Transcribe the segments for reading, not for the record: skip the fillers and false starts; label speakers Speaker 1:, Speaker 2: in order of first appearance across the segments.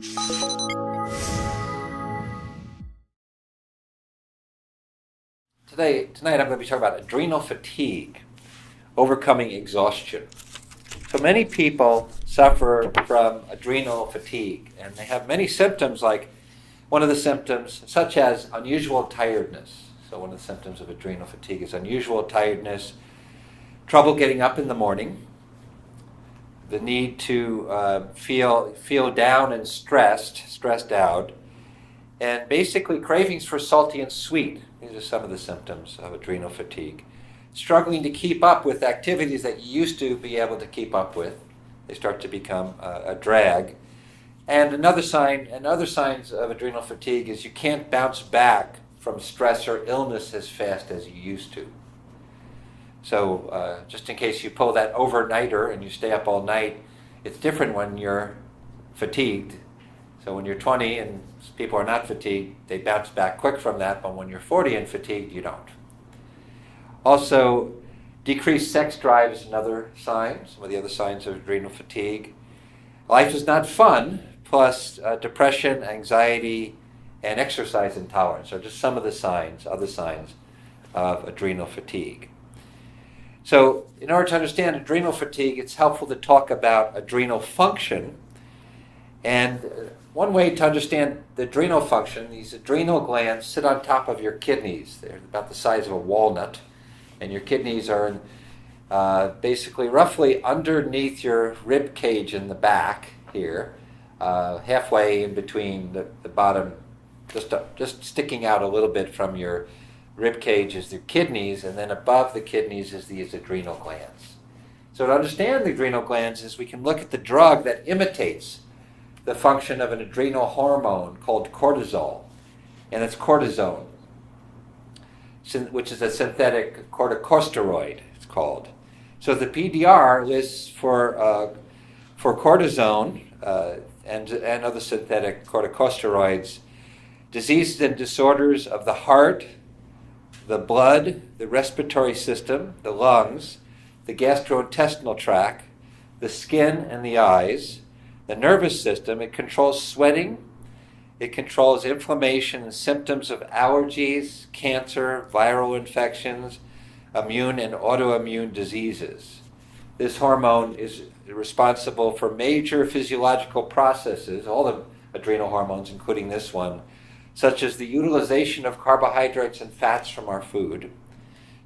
Speaker 1: Tonight I'm going to be talking about adrenal fatigue, overcoming exhaustion. So many people suffer from adrenal fatigue, and they have many symptoms, like one of the symptoms, such as unusual tiredness. So one of the symptoms of adrenal fatigue is unusual tiredness, trouble getting up in the morning, the need to feel down and stressed out, and basically cravings for salty and sweet. These are some of the symptoms of adrenal fatigue. Struggling to keep up with activities that you used to be able to keep up with. They start to become a drag. And other signs of adrenal fatigue is you can't bounce back from stress or illness as fast as you used to. So just in case you pull that overnighter and you stay up all night, it's different when you're fatigued. So when you're 20 and people are not fatigued, they bounce back quick from that, but when you're 40 and fatigued, you don't. Also, decreased sex drive is another sign, some of the other signs of adrenal fatigue. Life is not fun, plus depression, anxiety, and exercise intolerance are just some of the other signs of adrenal fatigue. So in order to understand adrenal fatigue, it's helpful to talk about adrenal function. And one way to understand the adrenal function, these adrenal glands sit on top of your kidneys. They're about the size of a walnut. And your kidneys are basically roughly underneath your rib cage in the back here, halfway in between the bottom, just sticking out a little bit from your rib cage is the kidneys, and then above the kidneys is these adrenal glands. So to understand the adrenal glands is we can look at the drug that imitates the function of an adrenal hormone called cortisol, and it's cortisone, which is a synthetic corticosteroid, it's called. So the PDR lists for cortisone and other synthetic corticosteroids, diseases and disorders of the heart, the blood, the respiratory system, the lungs, the gastrointestinal tract, the skin and the eyes, the nervous system. It controls sweating. It controls inflammation and symptoms of allergies, cancer, viral infections, immune and autoimmune diseases. This hormone is responsible for major physiological processes, all the adrenal hormones, including this one, such as the utilization of carbohydrates and fats from our food,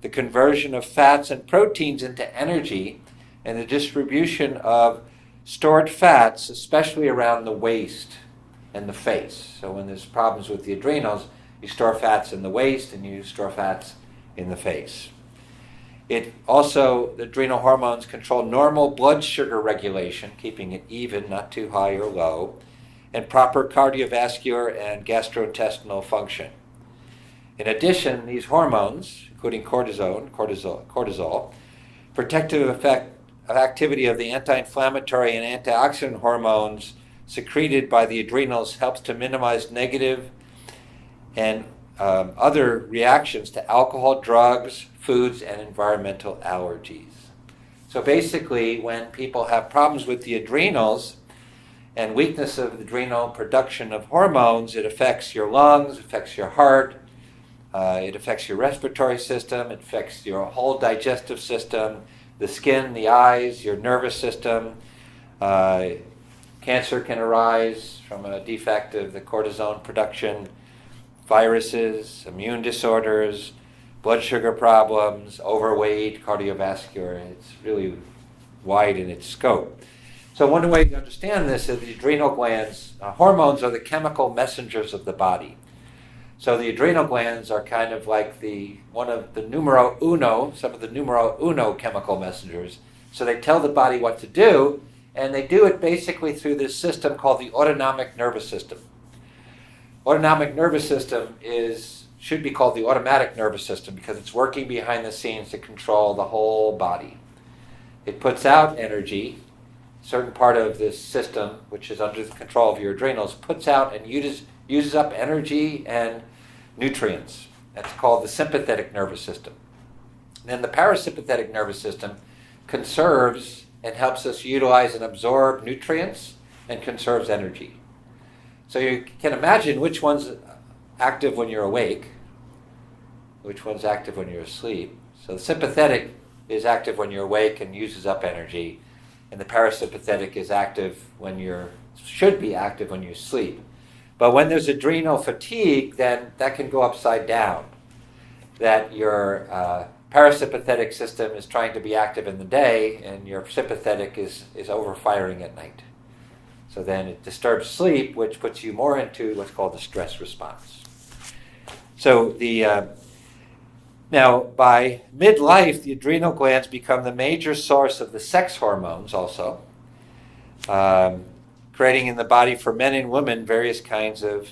Speaker 1: the conversion of fats and proteins into energy, and the distribution of stored fats, especially around the waist and the face. So when there's problems with the adrenals, you store fats in the waist and you store fats in the face. The adrenal hormones control normal blood sugar regulation, keeping it even, not too high or low, and proper cardiovascular and gastrointestinal function. In addition, these hormones, including cortisol, protective effect of activity of the anti-inflammatory and antioxidant hormones secreted by the adrenals helps to minimize negative and other reactions to alcohol, drugs, foods, and environmental allergies. So basically, when people have problems with the adrenals and weakness of the adrenal production of hormones, it affects your lungs, affects your heart, it affects your respiratory system, it affects your whole digestive system, the skin, the eyes, your nervous system. Cancer can arise from a defect of the cortisone production, viruses, immune disorders, blood sugar problems, overweight, cardiovascular. It's really wide in its scope. So one way to understand this is the adrenal glands, hormones are the chemical messengers of the body. So the adrenal glands are kind of like some of the numero uno chemical messengers. So they tell the body what to do, and they do it basically through this system called the autonomic nervous system. Autonomic nervous system should be called the automatic nervous system because it's working behind the scenes to control the whole body. It puts out energy. A certain part of this system, which is under the control of your adrenals, puts out and uses up energy and nutrients. That's called the sympathetic nervous system. Then the parasympathetic nervous system conserves and helps us utilize and absorb nutrients and conserves energy. So you can imagine which one's active when you're awake, which one's active when you're asleep. So the sympathetic is active when you're awake and uses up energy, and the parasympathetic is active should be active when you sleep. But when there's adrenal fatigue, then that can go upside down. That your parasympathetic system is trying to be active in the day, and your sympathetic is overfiring at night. So then it disturbs sleep, which puts you more into what's called the stress response. So now, by midlife, the adrenal glands become the major source of the sex hormones also, creating in the body for men and women various kinds of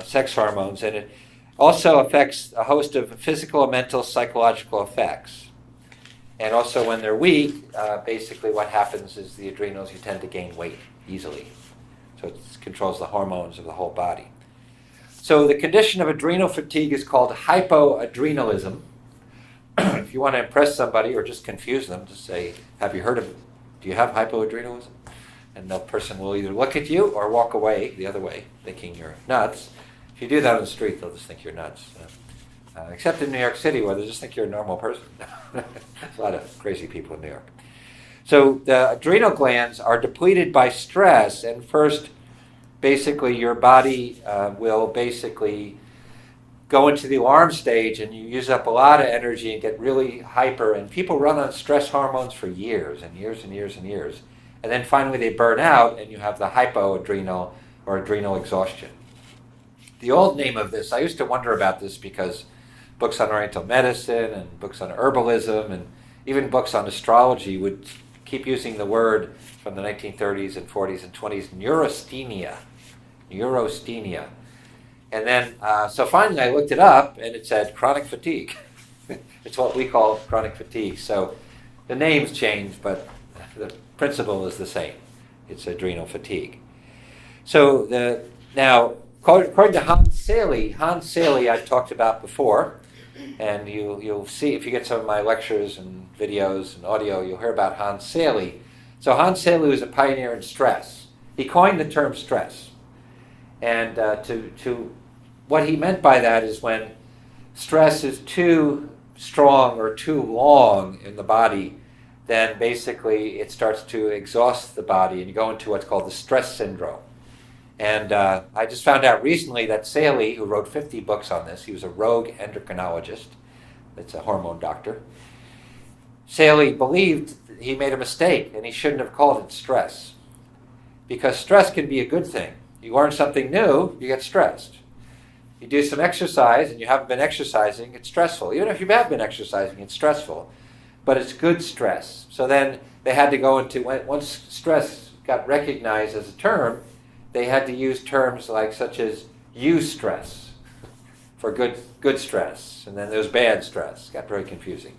Speaker 1: sex hormones. And it also affects a host of physical, mental, psychological effects. And also when they're weak, basically what happens is the adrenals, you tend to gain weight easily. So it controls the hormones of the whole body. So the condition of adrenal fatigue is called hypoadrenalism. If you want to impress somebody or just confuse them, just say, do you have hypoadrenalism? And the person will either look at you or walk away the other way, thinking you're nuts. If you do that on the street, they'll just think you're nuts. Except in New York City, where they just think you're a normal person. There's a lot of crazy people in New York. So the adrenal glands are depleted by stress, and first, basically, your body will basically go into the alarm stage, and you use up a lot of energy and get really hyper, and people run on stress hormones for years and years and years and years. And then finally they burn out, and you have the hypoadrenal or adrenal exhaustion. The old name of this, I used to wonder about this because books on Oriental medicine and books on herbalism and even books on astrology would keep using the word from the 1930s and 40s and 20s, neurasthenia. And then, so finally I looked it up, and it said chronic fatigue. It's what we call chronic fatigue. So the names change, but the principle is the same. It's adrenal fatigue. So now, according to Hans Selye I've talked about before, and you'll see if you get some of my lectures and videos and audio, you'll hear about Hans Selye. So Hans Selye was a pioneer in stress. He coined the term stress. And to what he meant by that is when stress is too strong or too long in the body, then basically it starts to exhaust the body, and you go into what's called the stress syndrome. And I just found out recently that Selye, who wrote 50 books on this, he was a rogue endocrinologist, that's a hormone doctor. Selye believed he made a mistake, and he shouldn't have called it stress. Because stress can be a good thing. You learn something new, you get stressed. You do some exercise and you haven't been exercising, it's stressful. Even if you have been exercising, it's stressful. But it's good stress. So then they had to go into, once stress got recognized as a term, they had to use terms such as eustress for good stress. And then there's bad stress. It got very confusing.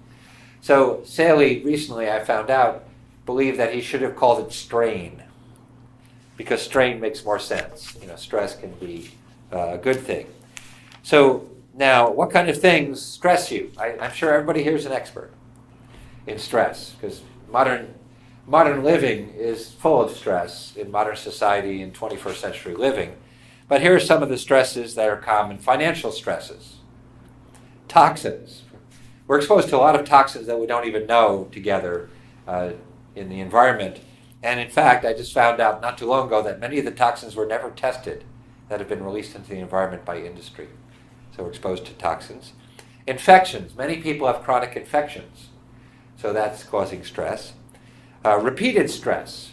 Speaker 1: So Selye, recently I found out, believed that he should have called it strain, because strain makes more sense. Stress can be a good thing. So now, what kind of things stress you? I'm sure everybody here is an expert in stress, because modern living is full of stress in modern society and 21st century living. But here are some of the stresses that are common. Financial stresses, toxins. We're exposed to a lot of toxins that we don't even know together in the environment. And in fact, I just found out not too long ago that many of the toxins were never tested that have been released into the environment by industry. So we're exposed to toxins. Infections. Many people have chronic infections. So that's causing stress. Repeated stress.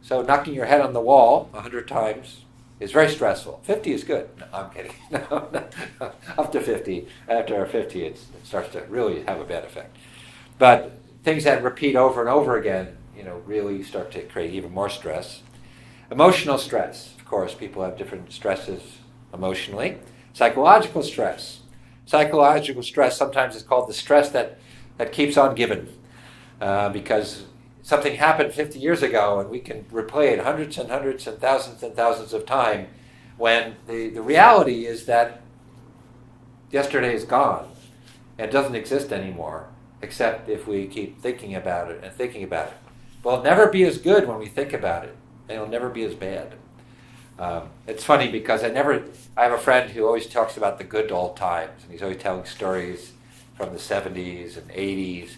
Speaker 1: So knocking your head on the wall 100 times is very stressful. 50 is good. No, I'm kidding. No. Up to 50. After 50, it starts to really have a bad effect. But things that repeat over and over again, really start to create even more stress. Emotional stress. Of course, people have different stresses emotionally. Psychological stress. Psychological stress sometimes is called the stress that keeps on giving, because something happened 50 years ago and we can replay it hundreds and hundreds and thousands of times, when the reality is that yesterday is gone and doesn't exist anymore, except if we keep thinking about it and thinking about it. Well, it'll never be as good when we think about it, and it'll never be as bad. It's funny because I have a friend who always talks about the good old times, and he's always telling stories from the 70s and 80s,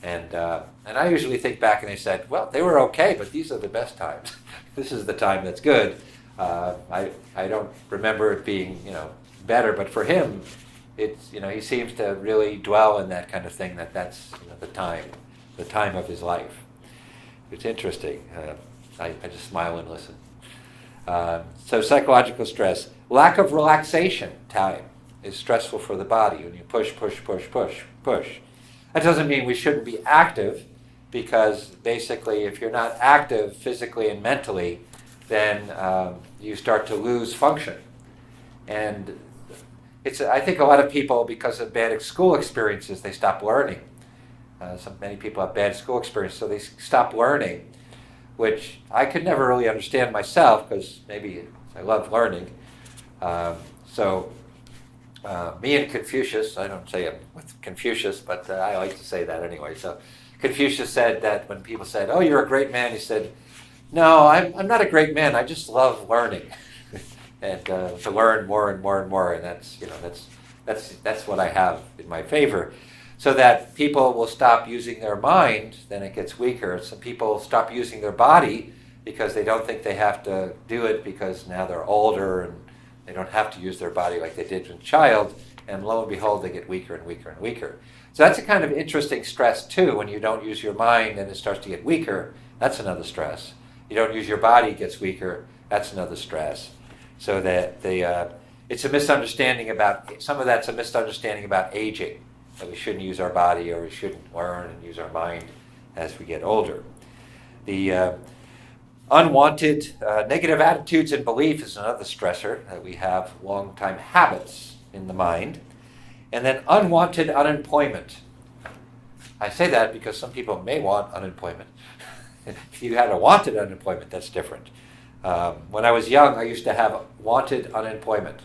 Speaker 1: and I usually think back and I said, well, they were okay, but these are the best times. This is the time that's good. I don't remember it being, better, but for him, it's, he seems to really dwell in that kind of thing, that's the time of his life. It's interesting. I just smile and listen. So psychological stress. Lack of relaxation time is stressful for the body when you push. That doesn't mean we shouldn't be active, because basically if you're not active physically and mentally, then you start to lose function. And I think a lot of people, because of bad school experiences, they stop learning. Many people have bad school experience, so they stop learning, which I could never really understand myself, because maybe I love learning. Me and Confucius, I don't say it with Confucius, but I like to say that anyway. So Confucius said that when people said, "Oh, you're a great man," he said, "No, I'm not a great man. I just love learning, and to learn more and more and more." And that's what I have in my favor. So that people will stop using their mind, then it gets weaker. Some people stop using their body because they don't think they have to do it, because now they're older and they don't have to use their body like they did as a child, and lo and behold, they get weaker and weaker and weaker. So that's a kind of interesting stress too. When you don't use your mind and it starts to get weaker, that's another stress. You don't use your body, it gets weaker, that's another stress. So that it's a misunderstanding some of that's a misunderstanding about aging. That we shouldn't use our body, or we shouldn't learn and use our mind as we get older. The unwanted negative attitudes and belief is another stressor, that we have long-time habits in the mind. And then unwanted unemployment. I say that because some people may want unemployment. If you had a wanted unemployment, that's different. When I was young, I used to have wanted unemployment.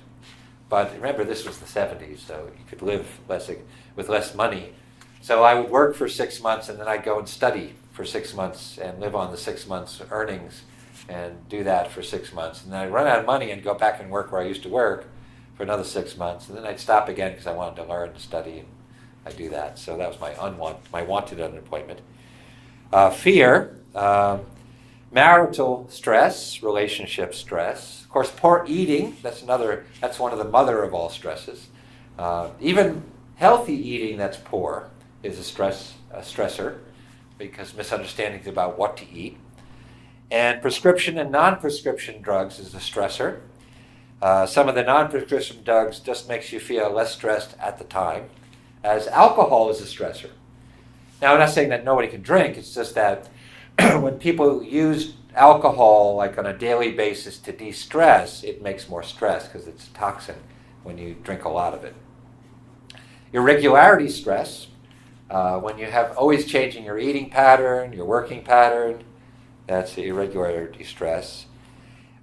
Speaker 1: But remember, this was the 70s, so you could live with less money. So I would work for 6 months, and then I'd go and study for 6 months and live on the 6 months' earnings and do that for 6 months. And then I'd run out of money and go back and work where I used to work for another 6 months. And then I'd stop again because I wanted to learn and study, and I do that. So that was my wanted unemployment. Fear, marital stress, relationship stress. Of course, poor eating, that's one of the mother of all stresses. Even healthy eating that's poor is a stressor, because misunderstandings about what to eat. And prescription and non-prescription drugs is a stressor. Some of the non-prescription drugs just makes you feel less stressed at the time, as alcohol is a stressor. Now, I'm not saying that nobody can drink, it's just that when people use alcohol like on a daily basis to de-stress, it makes more stress because it's a toxin when you drink a lot of it. Irregularity stress, when you have always changing your eating pattern, your working pattern, that's the irregularity stress.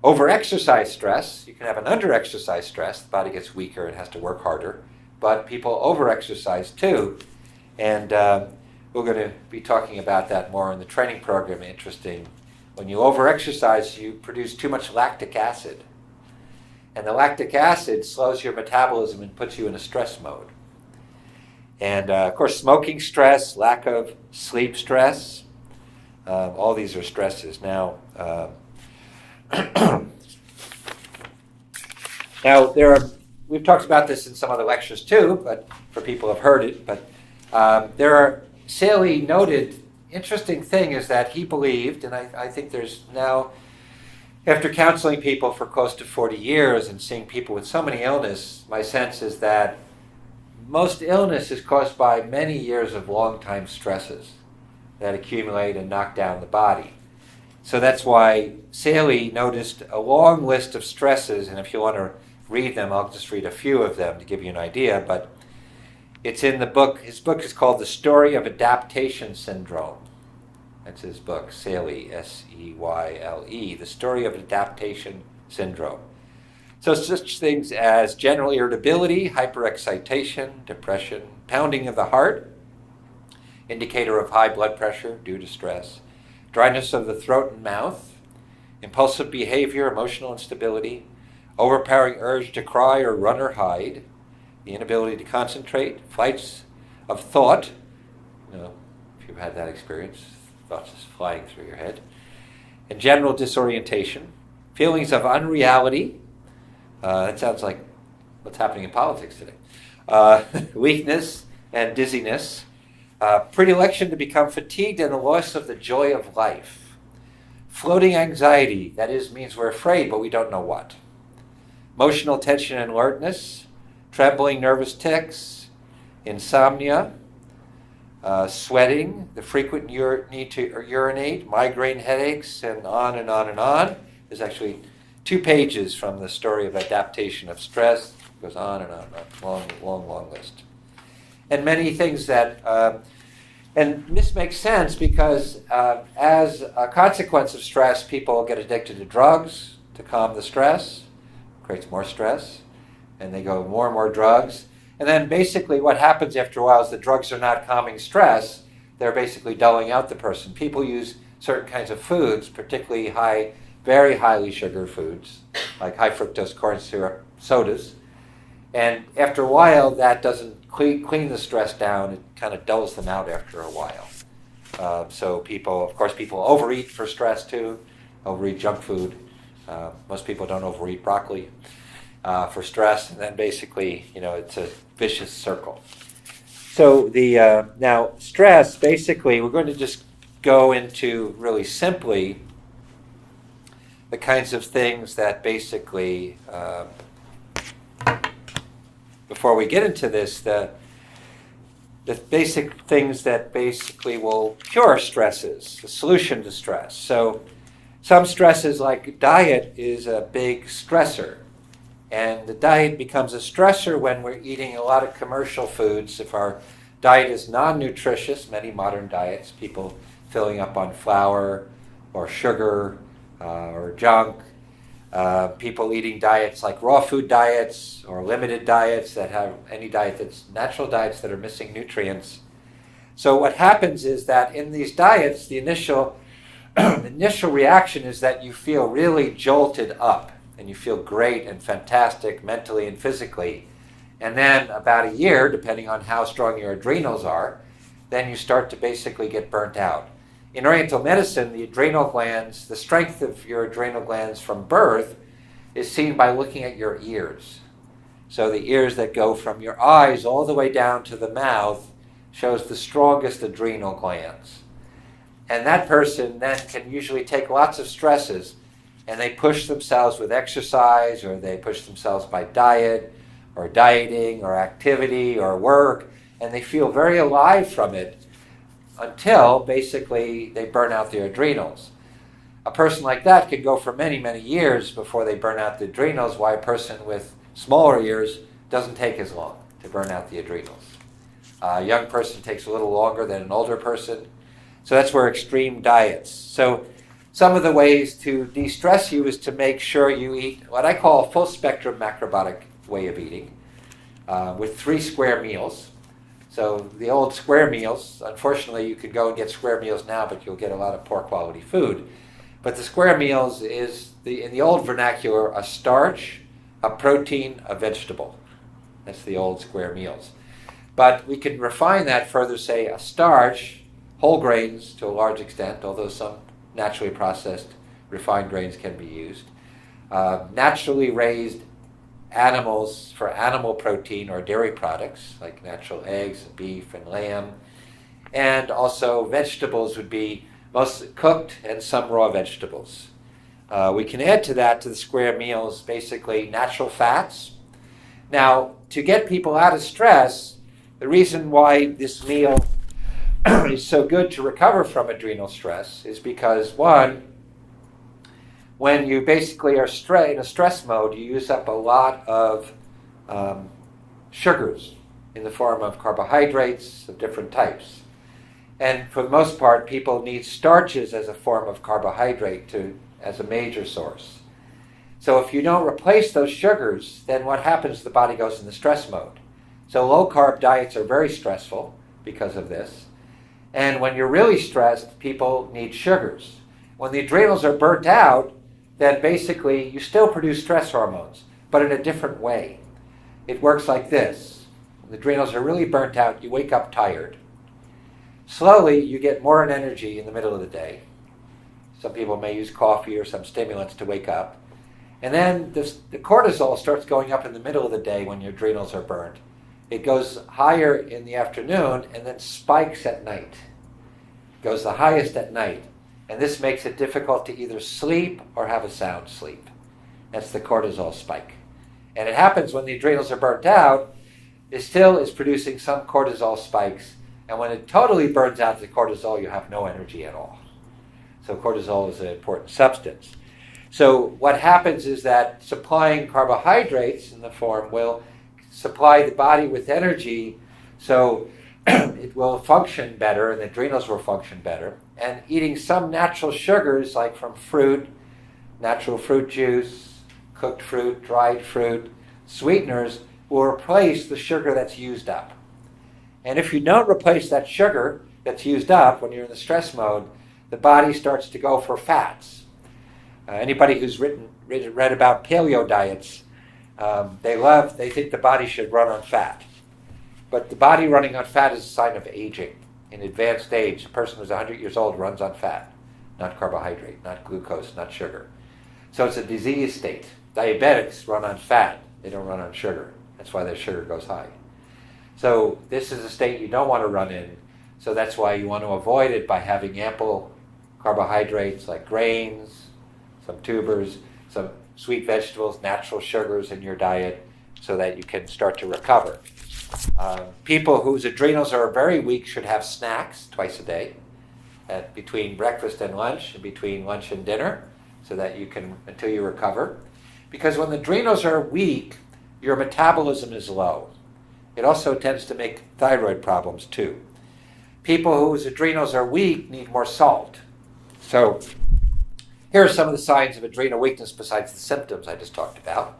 Speaker 1: Over-exercise stress, you can have an under-exercise stress, the body gets weaker and has to work harder, but people over-exercise too, and we're going to be talking about that more in the training program. Interesting. When you over-exercise, you produce too much lactic acid. And the lactic acid slows your metabolism and puts you in a stress mode. And of course, smoking stress, lack of sleep stress, all these are stresses. Now, we've talked about this in some other lectures too, but for people who have heard it, but there are Saley noted, interesting thing is that he believed, and I think there's now, after counseling people for close to 40 years and seeing people with so many illness, my sense is that most illness is caused by many years of long-time stresses that accumulate and knock down the body. So that's why Saley noticed a long list of stresses, and if you want to read them, I'll just read a few of them to give you an idea, but it's in the book. His book is called The Story of Adaptation Syndrome. That's his book, Saley, S-E-Y-L-E, The Story of Adaptation Syndrome. So such things as general irritability, hyperexcitation, depression, pounding of the heart, indicator of high blood pressure due to stress, dryness of the throat and mouth, impulsive behavior, emotional instability, overpowering urge to cry or run or hide, the inability to concentrate, flights of thought, if you've had that experience, thoughts just flying through your head, and general disorientation, feelings of unreality, that sounds like what's happening in politics today, weakness and dizziness, predilection to become fatigued and a loss of the joy of life, floating anxiety, that is, means we're afraid but we don't know what, emotional tension and alertness, trembling nervous tics, insomnia, sweating, the frequent need to urinate, migraine headaches, and on and on and on. There's actually 2 pages from the story of adaptation of stress. It goes on and on, long list. And many things that, and this makes sense because as a consequence of stress, people get addicted to drugs to calm the stress, creates more stress, and they go more and more drugs. And then basically what happens after a while is the drugs are not calming stress, they're basically dulling out the person. People use certain kinds of foods, particularly very highly sugar foods, like high fructose corn syrup sodas. And after a while, that doesn't clean the stress down. It kind of dulls them out after a while. So people overeat for stress too, overeat junk food. Most people don't overeat broccoli for stress, and then basically, it's a vicious circle. So now stress, basically, we're going to just go into really simply the kinds of things that basically, before we get into this, the basic things that basically will cure stresses, the solution to stress. So some stresses, like diet, is a big stressor. And the diet becomes a stressor when we're eating a lot of commercial foods. If our diet is non-nutritious, many modern diets, people filling up on flour or sugar or junk, people eating diets like raw food diets or limited diets that have any diet that's natural diets that are missing nutrients. So what happens is that in these diets, the initial reaction is that you feel really jolted up. And you feel great and fantastic mentally and physically. And then about a year, depending on how strong your adrenals are, then you start to basically get burnt out. In Oriental medicine, the adrenal glands, the strength of your adrenal glands from birth is seen by looking at your ears. So the ears that go from your eyes all the way down to the mouth shows the strongest adrenal glands. And that person then can usually take lots of stresses, and they push themselves with exercise, or they push themselves by diet, or dieting, or activity, or work, and they feel very alive from it until basically they burn out their adrenals. A person like that can go for many, many years before they burn out the adrenals, while a person with smaller ears doesn't take as long to burn out the adrenals. A young person takes a little longer than an older person. So that's where extreme diets. So some of the ways to de-stress you is to make sure you eat what I call a full-spectrum macrobiotic way of eating with 3 square meals. So the old square meals, unfortunately you could go and get square meals now, but you'll get a lot of poor quality food. But the square meals is, in the old vernacular, a starch, a protein, a vegetable. That's the old square meals. But we can refine that further, say a starch, whole grains to a large extent, although some naturally processed refined grains can be used. Naturally raised animals for animal protein or dairy products, like natural eggs, beef, and lamb. And also vegetables would be mostly cooked and some raw vegetables. We can add to that, to the square meals, basically natural fats. Now, to get people out of stress, the reason why this meal is so good to recover from adrenal stress is because, one, when you basically are in a stress mode, you use up a lot of sugars in the form of carbohydrates of different types. And for the most part, people need starches as a form of carbohydrate as a major source. So if you don't replace those sugars, then what happens? The body goes into stress mode. So low-carb diets are very stressful because of this. And when you're really stressed, people need sugars. When the adrenals are burnt out, then basically you still produce stress hormones, but in a different way. It works like this. When the adrenals are really burnt out, you wake up tired. Slowly, you get more energy in the middle of the day. Some people may use coffee or some stimulants to wake up. And then the cortisol starts going up in the middle of the day when your adrenals are burnt. It goes higher in the afternoon and then spikes at night. It goes the highest at night. And this makes it difficult to either sleep or have a sound sleep. That's the cortisol spike. And it happens when the adrenals are burnt out, it still is producing some cortisol spikes. And when it totally burns out the cortisol, you have no energy at all. So cortisol is an important substance. So what happens is that supplying carbohydrates in the form will supply the body with energy, so it will function better and the adrenals will function better. And eating some natural sugars, like from fruit, natural fruit juice, cooked fruit, dried fruit, sweeteners, will replace the sugar that's used up. And if you don't replace that sugar that's used up when you're in the stress mode, the body starts to go for fats. Anybody who's read about paleo diets, they think the body should run on fat. But the body running on fat is a sign of aging. In advanced age, a person who's 100 years old runs on fat, not carbohydrate, not glucose, not sugar. So it's a disease state. Diabetics run on fat. They don't run on sugar. That's why their sugar goes high. So this is a state you don't want to run in. So that's why you want to avoid it by having ample carbohydrates like grains, some tubers, some sweet vegetables, natural sugars in your diet so that you can start to recover. People whose adrenals are very weak should have snacks twice a day between breakfast and lunch and between lunch and dinner so that you can, until you recover. Because when the adrenals are weak, your metabolism is low. It also tends to make thyroid problems too. People whose adrenals are weak need more salt. So here are some of the signs of adrenal weakness besides the symptoms I just talked about.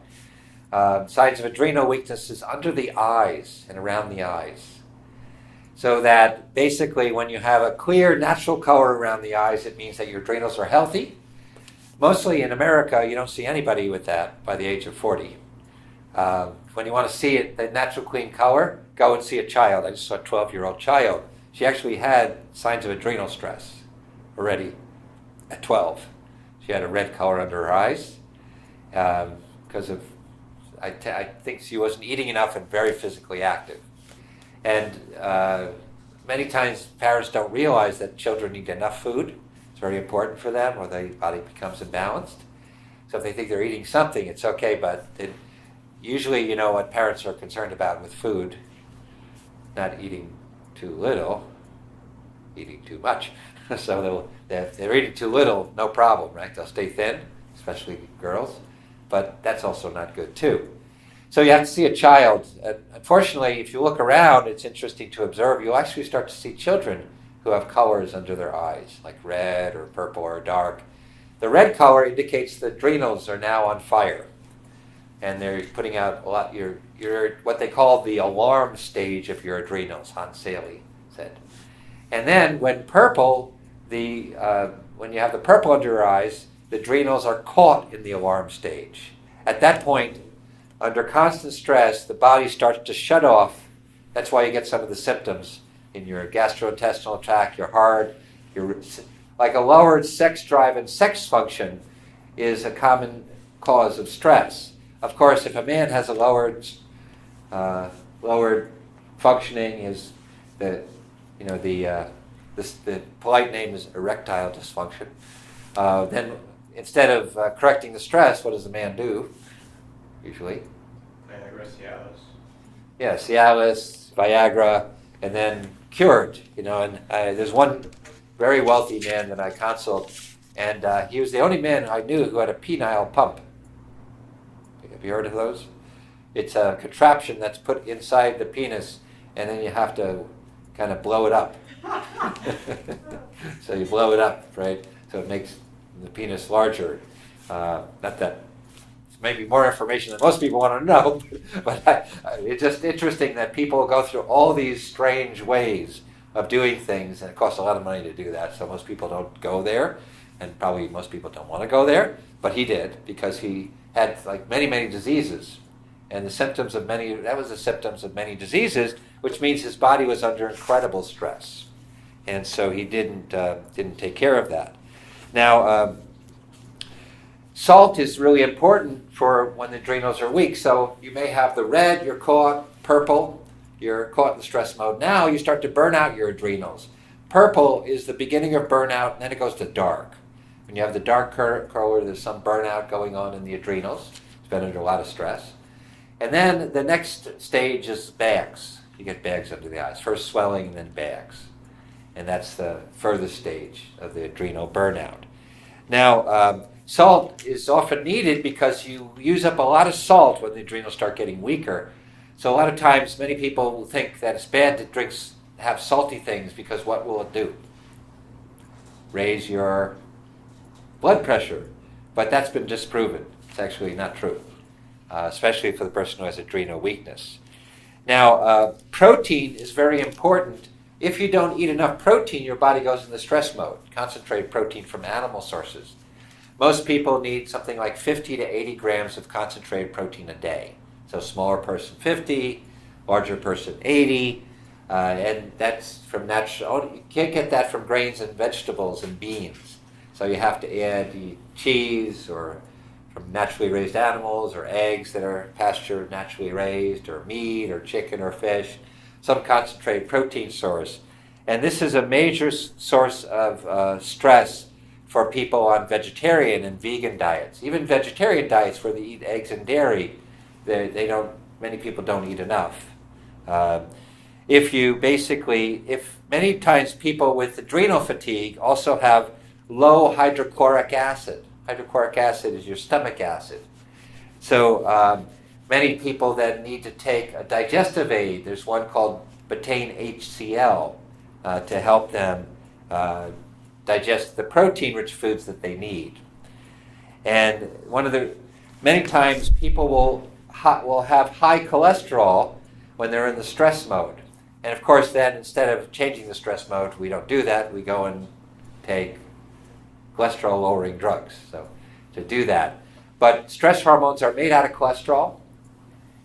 Speaker 1: Signs of adrenal weakness is under the eyes and around the eyes. So that basically when you have a clear natural color around the eyes, it means that your adrenals are healthy. Mostly in America, you don't see anybody with that by the age of 40. When you want to see it, the natural clean color, go and see a child. I just saw a 12-year-old child. She actually had signs of adrenal stress already at 12. She had a red color under her eyes because of, I think she wasn't eating enough and very physically active. And many times parents don't realize that children need enough food. It's very important for them or their body becomes imbalanced. So if they think they're eating something, it's okay, but usually you know what parents are concerned about with food, not eating too little, eating too much. So if they're eating too little, no problem, right? They'll stay thin, especially girls, but that's also not good too. So you have to see a child. Unfortunately, if you look around, it's interesting to observe. You'll actually start to see children who have colors under their eyes, like red or purple or dark. The red color indicates the adrenals are now on fire, and they're putting out a lot. You're what they call the alarm stage of your adrenals. Hans Selye said. And then when you have the purple under your eyes, the adrenals are caught in the alarm stage. At that point, under constant stress, the body starts to shut off. That's why you get some of the symptoms in your gastrointestinal tract, your heart, like a lowered sex drive and sex function is a common cause of stress. Of course, if a man has a lowered functioning, the polite name is erectile dysfunction. Then instead of correcting the stress, what does the man do? Usually,
Speaker 2: Viagra, Cialis.
Speaker 1: Yeah, Cialis, Viagra, and then cured. And there's one very wealthy man that I consult, and he was the only man I knew who had a penile pump. Have you heard of those? It's a contraption that's put inside the penis, and then you have to kind of blow it up. So you blow it up, right? So it makes the penis larger. Not that it's maybe more information than most people want to know, but it's just interesting that people go through all these strange ways of doing things, and it costs a lot of money to do that, so most people don't go there. And probably most people don't want to go there, but he did because he had like many, many diseases. And the symptoms of many diseases, which means his body was under incredible stress. And so he didn't take care of that. Now, salt is really important for when the adrenals are weak. So you may have the red, you're caught, purple, you're caught in the stress mode. Now you start to burn out your adrenals. Purple is the beginning of burnout, and then it goes to dark. When you have the dark color, there's some burnout going on in the adrenals. It's been under a lot of stress. And then the next stage is bags. You get bags under the eyes. First swelling, then bags. And that's the furthest stage of the adrenal burnout. Now, salt is often needed because you use up a lot of salt when the adrenals start getting weaker. So a lot of times, many people think that it's bad to have salty things because what will it do? Raise your blood pressure. But that's been disproven. It's actually not true, especially for the person who has adrenal weakness. Now, protein is very important. If you don't eat enough protein, your body goes into stress mode. Concentrated protein from animal sources. Most people need something like 50 to 80 grams of concentrated protein a day. So smaller person 50, larger person 80, and that's from natural. You can't get that from grains and vegetables and beans. So you have to add cheese or from naturally raised animals or eggs that are pasture naturally raised or meat or chicken or fish, some concentrated protein source. And this is a major source of stress for people on vegetarian and vegan diets. Even vegetarian diets where they eat eggs and dairy, many people don't eat enough. If many times people with adrenal fatigue also have low hydrochloric acid. Hydrochloric acid is your stomach acid. So many people then need to take a digestive aid. There's one called betaine HCl to help them digest the protein-rich foods that they need. And many times people will have high cholesterol when they're in the stress mode. And of course then instead of changing the stress mode, we don't do that. We go and take cholesterol-lowering drugs, so to do that. But stress hormones are made out of cholesterol,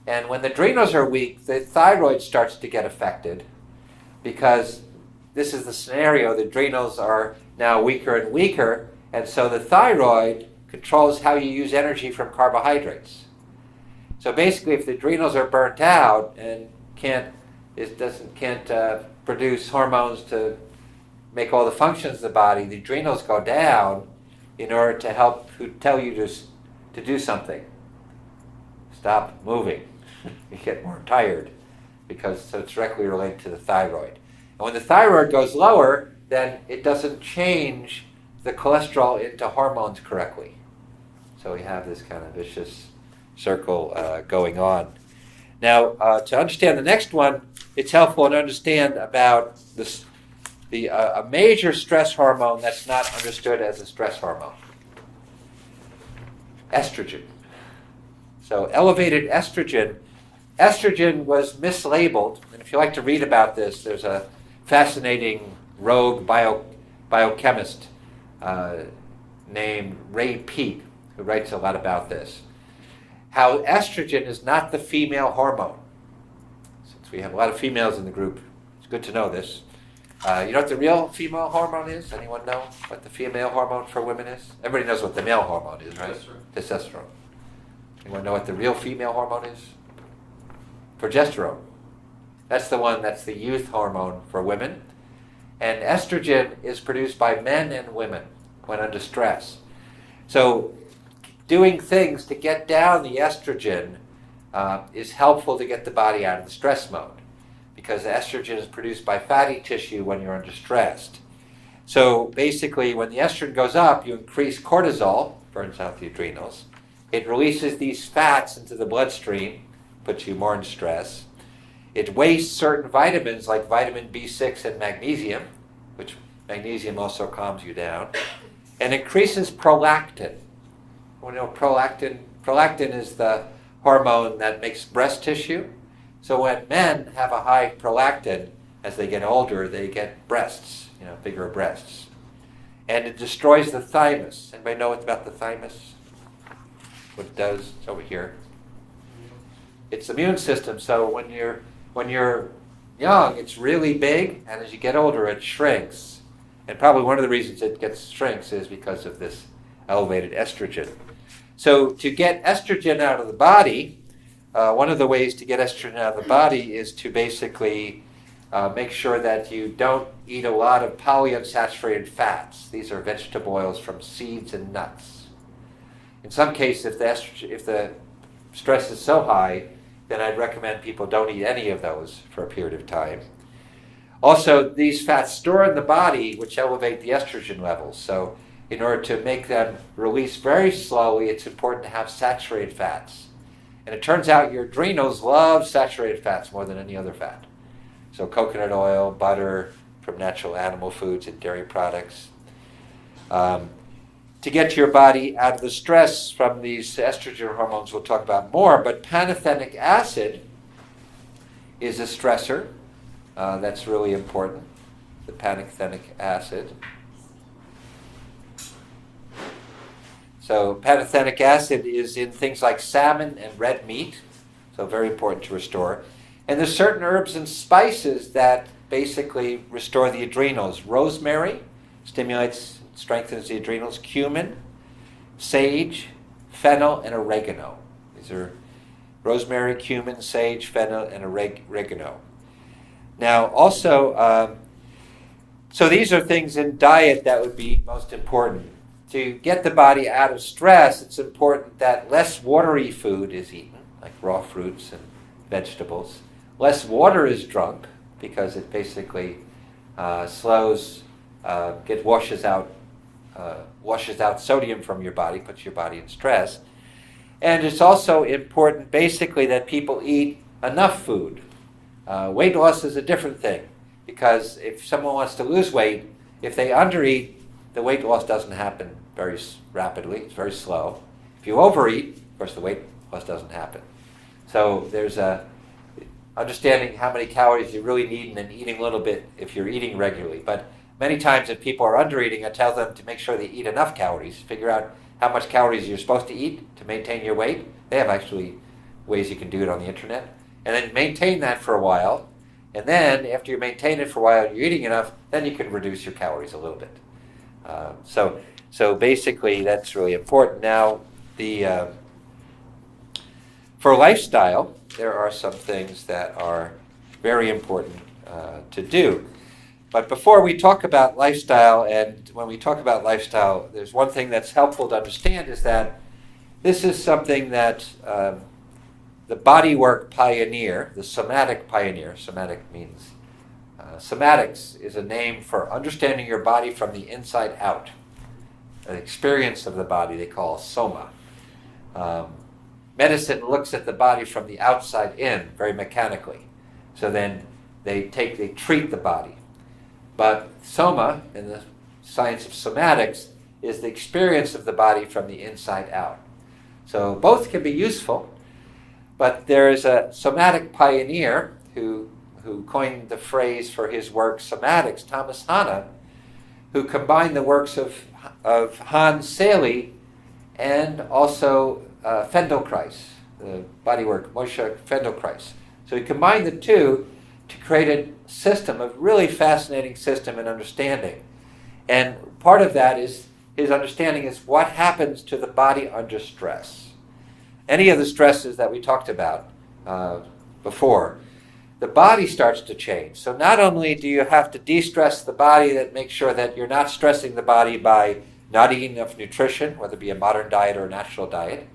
Speaker 1: and when the adrenals are weak, the thyroid starts to get affected because this is the scenario. The adrenals are now weaker and weaker, and so the thyroid controls how you use energy from carbohydrates. So basically, if the adrenals are burnt out and can't produce hormones to make all the functions of the body, the adrenals go down in order to tell you to do something. Stop moving. You get more tired so it's directly related to the thyroid. And when the thyroid goes lower, then it doesn't change the cholesterol into hormones correctly. So we have this kind of vicious circle going on. Now, to understand the next one, it's helpful to understand about a major stress hormone that's not understood as a stress hormone. Estrogen. So elevated estrogen. Estrogen was mislabeled, and if you like to read about this, there's a fascinating rogue biochemist named Ray Peat who writes a lot about this. How estrogen is not the female hormone. Since we have a lot of females in the group, it's good to know this. You know what the real female hormone is? Anyone know what the female hormone for women is? Everybody knows what the male hormone is, right? Testosterone. Anyone know what the real female hormone is? Progesterone. That's the one that's the youth hormone for women. And estrogen is produced by men and women when under stress. So doing things to get down the estrogen is helpful to get the body out of the stress mode, because estrogen is produced by fatty tissue when you're under stress. So basically, when the estrogen goes up, you increase cortisol, burns out the adrenals. It releases these fats into the bloodstream, puts you more in stress. It wastes certain vitamins like vitamin B6 and magnesium, which magnesium also calms you down, and increases prolactin. You know prolactin? Prolactin is the hormone that makes breast tissue. So when men have a high prolactin, as they get older, they get breasts, bigger breasts. and it destroys the thymus. Anybody know what's about the thymus? What it does? It's over here. It's the immune system. So when you're young, it's really big, and as you get older, it shrinks. And probably one of the reasons it shrinks is because of this elevated estrogen. So to get estrogen out of the body, one of the ways to get estrogen out of the body is to basically make sure that you don't eat a lot of polyunsaturated fats. These are vegetable oils from seeds and nuts. In some cases, if the stress is so high, then I'd recommend people don't eat any of those for a period of time. Also, these fats store in the body, which elevate the estrogen levels. So in order to make them release very slowly, it's important to have saturated fats. And it turns out your adrenals love saturated fats more than any other fat. So coconut oil, butter from natural animal foods and dairy products. To get your body out of the stress from these estrogen hormones, we'll talk about more, but pantothenic acid is a stressor. That's really important, the pantothenic acid. So pantothenic acid is in things like salmon and red meat, so very important to restore. And there's certain herbs and spices that basically restore the adrenals. Rosemary stimulates, strengthens the adrenals. Cumin, sage, fennel, and oregano. These are rosemary, cumin, sage, fennel, and oregano. Now also, so these are things in diet that would be most important. To get the body out of stress, it's important that less watery food is eaten, like raw fruits and vegetables. Less water is drunk because it basically washes out sodium from your body, puts your body in stress. And it's also important basically that people eat enough food. Weight loss is a different thing because if someone wants to lose weight, if they undereat, the weight loss doesn't happen very rapidly. It's very slow. If you overeat, of course, the weight loss doesn't happen. So there's understanding how many calories you really need and then eating a little bit if you're eating regularly. But many times if people are undereating, I tell them to make sure they eat enough calories. Figure out how much calories you're supposed to eat to maintain your weight. They have actually ways you can do it on the internet. And then maintain that for a while. And then after you maintain it for a while, you're eating enough, then you can reduce your calories a little bit. So basically that's really important. Now, for lifestyle, there are some things that are very important to do. But before we talk about lifestyle, and when we talk about lifestyle, there's one thing that's helpful to understand is that this is something that the bodywork pioneer, the somatic pioneer, somatic means, somatics is a name for understanding your body from the inside out. An experience of the body they call soma. Medicine looks at the body from the outside in, very mechanically. So then they treat the body. But soma, in the science of somatics, is the experience of the body from the inside out. So both can be useful, but there is a somatic pioneer who coined the phrase for his work, somatics, Thomas Hanna, who combined the works of Hans Selye and also Feldenkrais, the bodywork, Moshe Feldenkrais. So he combined the two to create a system, a really fascinating system in understanding. And part of that is his understanding is what happens to the body under stress. Any of the stresses that we talked about before, the body starts to change. So not only do you have to de-stress the body, that makes sure that you're not stressing the body by not eating enough nutrition, whether it be a modern diet or a natural diet,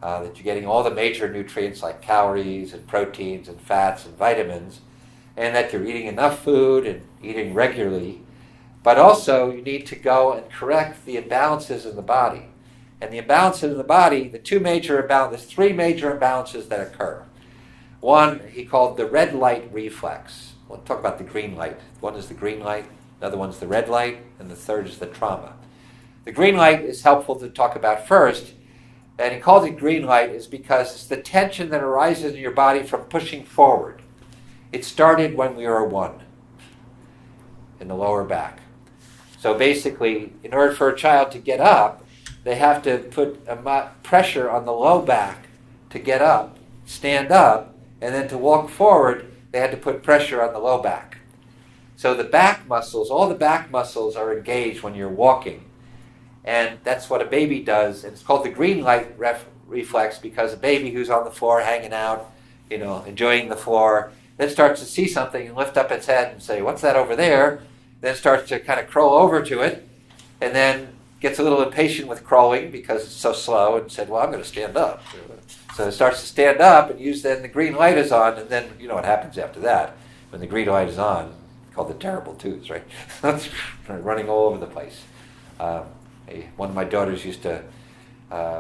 Speaker 1: that you're getting all the major nutrients like calories and proteins and fats and vitamins, and that you're eating enough food and eating regularly. But also you need to go and correct the imbalances in the body. And the imbalances in the body, there's three major imbalances that occur. One, he called the red light reflex. We'll talk about the green light. One is the green light, another one's the red light, and the third is the trauma. The green light is helpful to talk about first, and he called it green light is because it's the tension that arises in your body from pushing forward. It started when we were one, in the lower back. So basically, in order for a child to get up, they have to put pressure on the low back to get up, stand up, and then to walk forward, they had to put pressure on the low back. So the back muscles, all the back muscles are engaged when you're walking. And that's what a baby does. And it's called the green light reflex because a baby who's on the floor hanging out, enjoying the floor, then starts to see something and lift up its head and say, what's that over there? Then starts to kind of crawl over to it, and then gets a little impatient with crawling because it's so slow and said, well, I'm going to stand up. So it starts to stand up and then the green light is on, and then you know what happens after that. When the green light is on, called the terrible twos, right? Running all over the place. One of my daughters used to,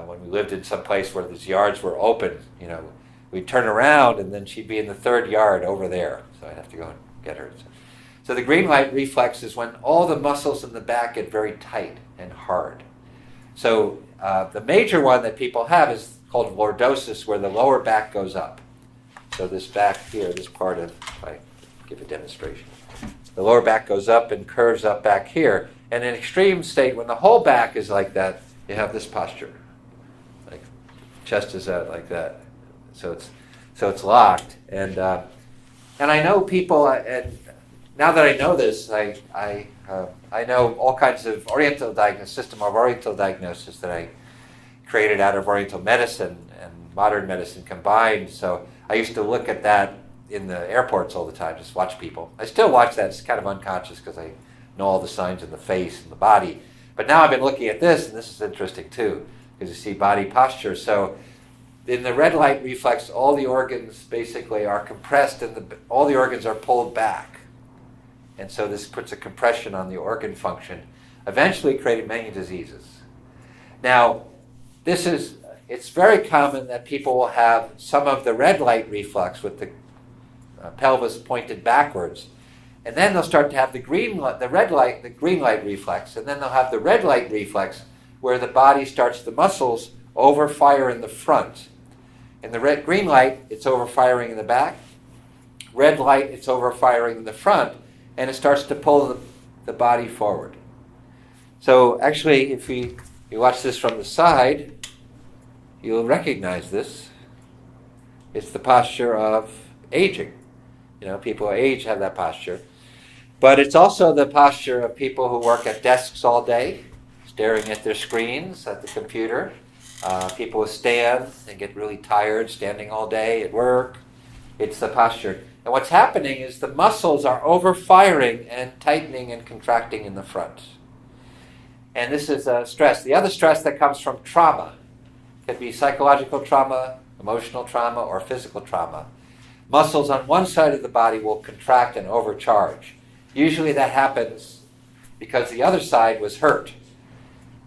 Speaker 1: when we lived in some place where these yards were open, we'd turn around and then she'd be in the third yard over there. So I'd have to go and get her. So the green light reflex is when all the muscles in the back get very tight and hard. So the major one that people have is called lordosis, where the lower back goes up. So this back here, this part of, if I give a demonstration, the lower back goes up and curves up back here. And in extreme state, when the whole back is like that, you have this posture. Like chest is out like that. So it's locked. And I know people, and now that I know this, I know all kinds of system of Oriental diagnosis that I created out of Oriental medicine and modern medicine combined. So I used to look at that in the airports all the time, just watch people. I still watch that. It's kind of unconscious because I know all the signs in the face and the body. But now I've been looking at this, and this is interesting too, because you see body posture. So in the red light reflex, all the organs basically are compressed and all the organs are pulled back. And so this puts a compression on the organ function, eventually creating many diseases. Now, it's very common that people will have some of the red light reflex with the pelvis pointed backwards. And then they'll start to have the green light reflex, and then they'll have the red light reflex where the body starts, the muscles overfire in the front. In the green light, it's overfiring in the back. Red light, it's overfiring in the front, and it starts to pull the body forward. So actually, if you watch this from the side, you'll recognize this. It's the posture of aging. People who age have that posture. But it's also the posture of people who work at desks all day, staring at their screens, at the computer. People who stand and get really tired standing all day at work. It's the posture. And what's happening is the muscles are overfiring and tightening and contracting in the front. And this is stress. The other stress that comes from trauma. It could be psychological trauma, emotional trauma, or physical trauma. Muscles on one side of the body will contract and overcharge. Usually that happens because the other side was hurt.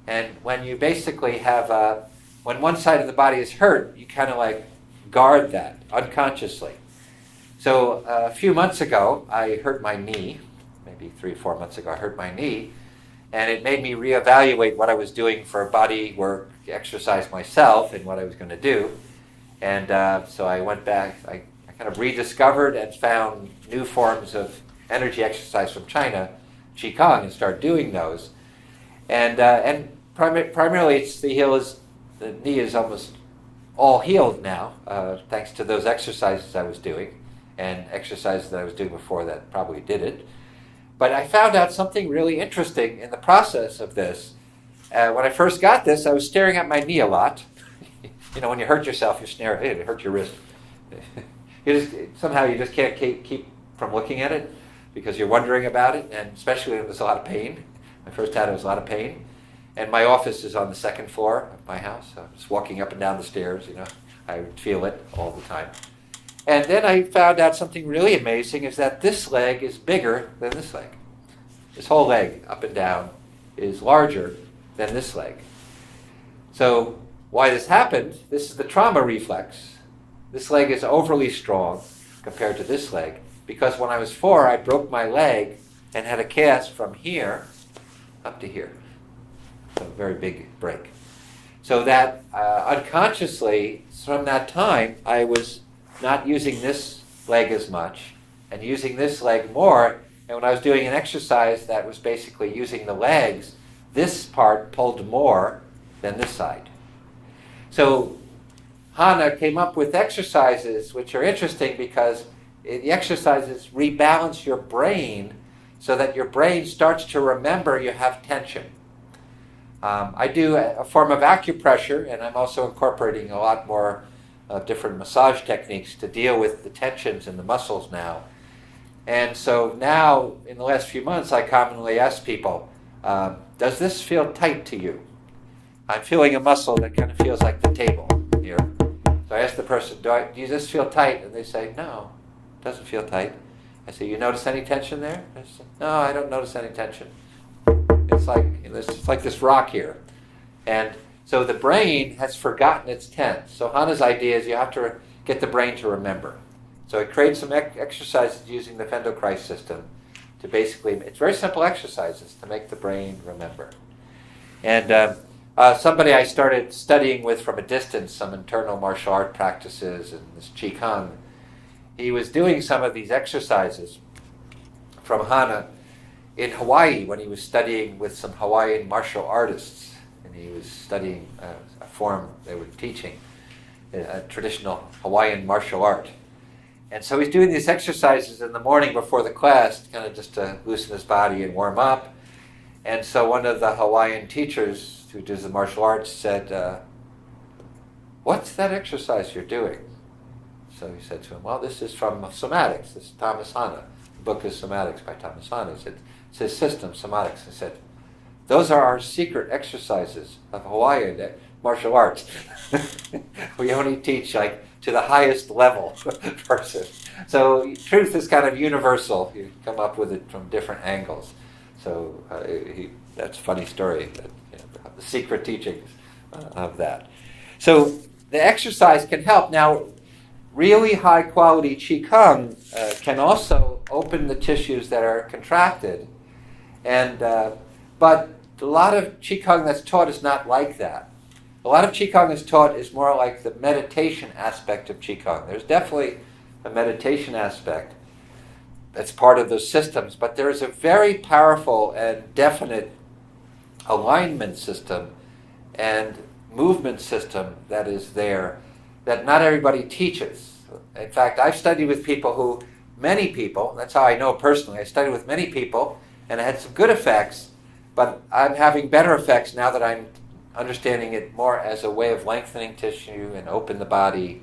Speaker 1: And when you basically have, when one side of the body is hurt, you kind of like guard that unconsciously. So a few months ago, I hurt my knee. Maybe 3 or 4 months ago, I hurt my knee. And it made me reevaluate what I was doing for body work, exercise myself, and what I was going to do. And so I went back, I kind of rediscovered and found new forms of energy exercise from China, Qigong, and started doing those. And primarily it's the knee is almost all healed now, thanks to those exercises I was doing, and exercises that I was doing before that probably did it. But I found out something really interesting in the process of this. When I first got this, I was staring at my knee a lot. When you hurt yourself, you stare at it, it hurts your wrist. Somehow you just can't keep from looking at it because you're wondering about it, and especially when it was a lot of pain. I first had it was a lot of pain. And my office is on the second floor of my house. So I'm just walking up and down the stairs, I would feel it all the time. And then I found out something really amazing is that this leg is bigger than this leg. This whole leg, up and down, is larger than this leg. So why this happened, this is the trauma reflex. This leg is overly strong compared to this leg because when I was 4, I broke my leg and had a cast from here up to here. So a very big break. So that unconsciously, from that time, I was not using this leg as much and using this leg more, And when I was doing an exercise that was basically using the legs, this part pulled more than this side. So Hannah came up with exercises which are interesting because the exercises rebalance your brain so that your brain starts to remember you have tension. I do a form of acupressure, and I'm also incorporating a lot more different massage techniques to deal with the tensions in the muscles now. And so now, in the last few months, I commonly ask people, does this feel tight to you? I'm feeling a muscle that kind of feels like the table here. So I ask the person, do you just feel tight? And they say, no, it doesn't feel tight. I say, you notice any tension there? They say, no, I don't notice any tension. It's like this rock here. And so the brain has forgotten its tense. So Hannah's idea is you have to get the brain to remember. So it creates some exercises using the Feldenkrais system to basically, it's very simple exercises to make the brain remember. And somebody I started studying with from a distance, some internal martial art practices and this Qigong, he was doing some of these exercises from Hannah in Hawaii when he was studying with some Hawaiian martial artists. And he was studying a form they were teaching, a traditional Hawaiian martial art. And so he's doing these exercises in the morning before the class, kind of just to loosen his body and warm up. And so one of the Hawaiian teachers who does the martial arts said, what's that exercise you're doing? So he said to him, well, this is from Somatics. This is Thomas Hanna. The book is Somatics by Thomas Hanna. He said, it's his system, Somatics. He said, those are our secret exercises of Hawaiian martial arts. We only teach to the highest level person. So truth is kind of universal. You come up with it from different angles. So that's a funny story, the secret teachings of that. So the exercise can help. Now, really high quality Qigong can also open the tissues that are contracted. And but a lot of Qigong that's taught is not like that. A lot of Qigong is taught is more like the meditation aspect of Qigong. There's definitely a meditation aspect that's part of those systems, but there is a very powerful and definite alignment system and movement system that is there that not everybody teaches. In fact, I've studied with many people, that's how I know personally, I studied with many people and I had some good effects, but I'm having better effects now that I'm understanding it more as a way of lengthening tissue and open the body,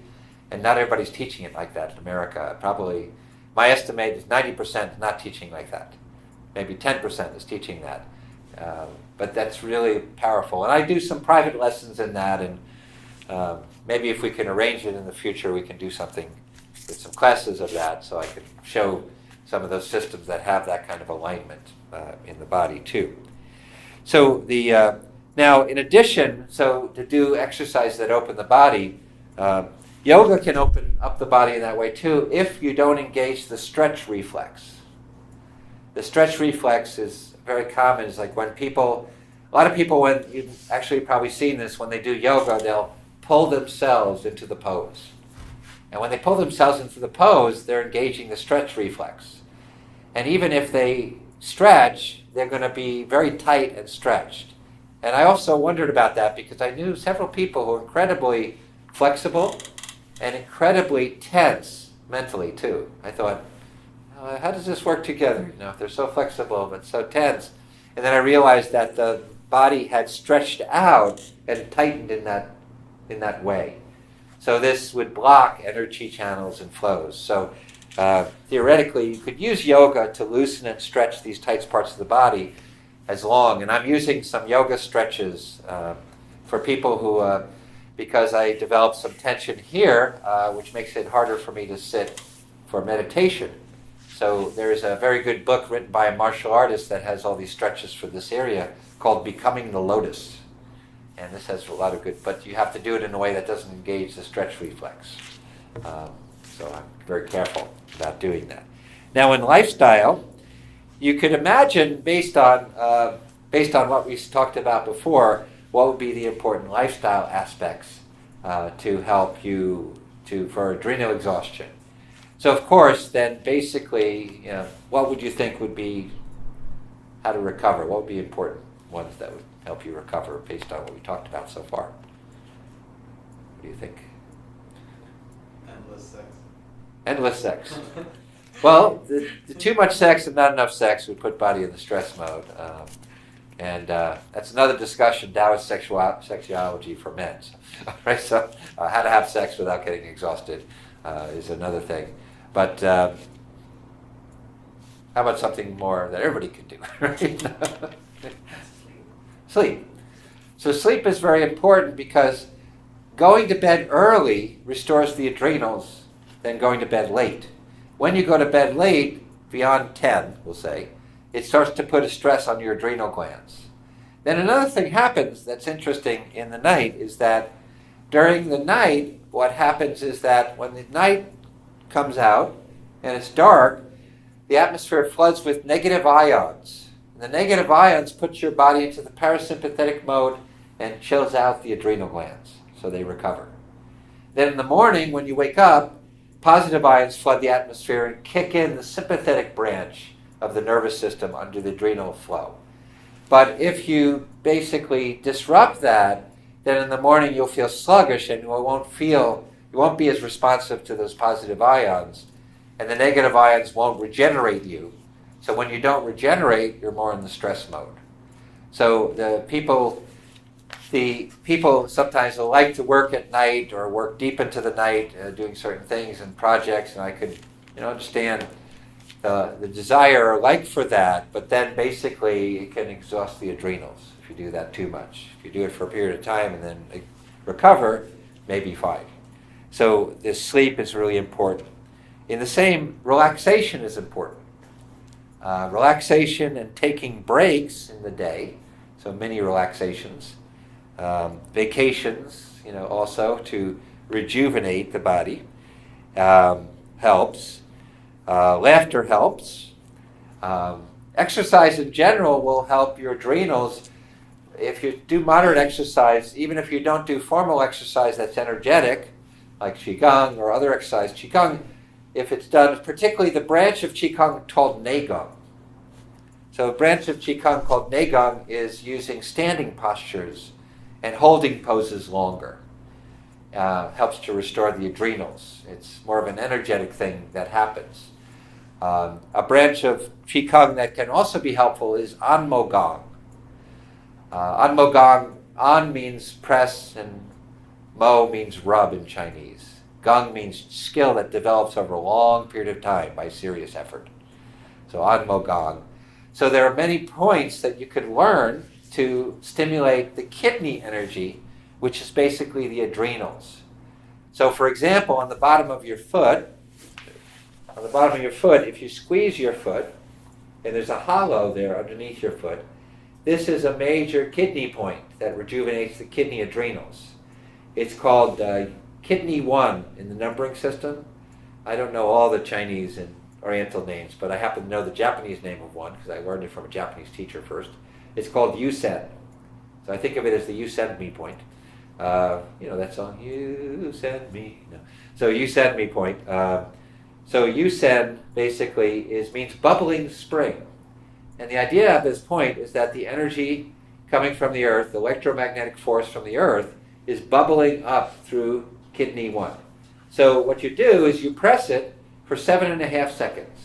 Speaker 1: and not everybody's teaching it like that in America. Probably, my estimate is 90% is not teaching like that. Maybe 10% is teaching that. But that's really powerful. And I do some private lessons in that, and maybe if we can arrange it in the future, we can do something with some classes of that, so I can show some of those systems that have that kind of alignment in the body too. So now, in addition, so to do exercises that open the body, yoga can open up the body in that way too if you don't engage the stretch reflex. The stretch reflex is very common. It's like when a lot of people, when you've actually probably seen this, when they do yoga, they'll pull themselves into the pose. And when they pull themselves into the pose, they're engaging the stretch reflex. And even if they stretch, they're going to be very tight and stretched. And I also wondered about that because I knew several people who were incredibly flexible and incredibly tense mentally too. I thought, how does this work together? If they're so flexible but so tense. And then I realized that the body had stretched out and tightened in that way. So this would block energy channels and flows. So theoretically, you could use yoga to loosen and stretch these tight parts of the body as long. And I'm using some yoga stretches for people who, because I developed some tension here, which makes it harder for me to sit for meditation. So there's a very good book written by a martial artist that has all these stretches for this area called Becoming the Lotus. And this has a lot of good, but you have to do it in a way that doesn't engage the stretch reflex. So I'm very careful about doing that. Now in lifestyle, you could imagine, based on what we talked about before, what would be the important lifestyle aspects to help you for adrenal exhaustion. So of course, then basically, what would you think would be how to recover? What would be important ones that would help you recover based on what we talked about so far? What do you think?
Speaker 2: Endless sex.
Speaker 1: Endless sex. Well, the too much sex and not enough sex would put body in the stress mode. And that's another discussion, Taoist sexuality for men. Right? So how to have sex without getting exhausted is another thing. But how about something more that everybody can do? Right? Sleep. So sleep is very important because going to bed early restores the adrenals than going to bed late. When you go to bed late, beyond 10, we'll say, it starts to put a stress on your adrenal glands. Then another thing happens that's interesting in the night is that during the night, what happens is that when the night comes out and it's dark, the atmosphere floods with negative ions. And the negative ions put your body into the parasympathetic mode and chills out the adrenal glands, so they recover. Then in the morning, when you wake up, positive ions flood the atmosphere and kick in the sympathetic branch of the nervous system under the adrenal flow. But if you basically disrupt that, then in the morning you'll feel sluggish and you won't be as responsive to those positive ions, and the negative ions won't regenerate you. So when you don't regenerate, you're more in the stress mode. So the people sometimes will like to work at night or work deep into the night doing certain things and projects, and I could understand the desire or like for that, but then basically it can exhaust the adrenals if you do that too much. If you do it for a period of time and then recover, maybe fine. So this sleep is really important. In the same, relaxation is important. Relaxation and taking breaks in the day, so many relaxations. Vacations, also to rejuvenate the body, helps. Laughter helps. Exercise in general will help your adrenals. If you do moderate exercise, even if you don't do formal exercise that's energetic, like Qigong or other exercise, Qigong, if it's done, particularly the branch of Qigong called Neigong. So a branch of Qigong called Neigong is using standing postures and holding poses longer. Helps to restore the adrenals. It's more of an energetic thing that happens. A branch of Qigong that can also be helpful is Anmogong. Anmogong, An means press and Mo means rub in Chinese. Gong means skill that develops over a long period of time by serious effort. So Anmogong. So there are many points that you could learn to stimulate the kidney energy, which is basically the adrenals. So for example, on the bottom of your foot, if you squeeze your foot, and there's a hollow there underneath your foot, this is a major kidney point that rejuvenates the kidney adrenals. It's called kidney 1 in the numbering system. I don't know all the Chinese and Oriental names, but I happen to know the Japanese name of one because I learned it from a Japanese teacher first. It's called Yusen. So I think of it as the You Send Me point. That song, You Send Me. No. So You Send Me point. So Yusen basically means bubbling spring. And the idea of this point is that the energy coming from the earth, the electromagnetic force from the earth, is bubbling up through kidney 1. So what you do is you press it for 7.5 seconds.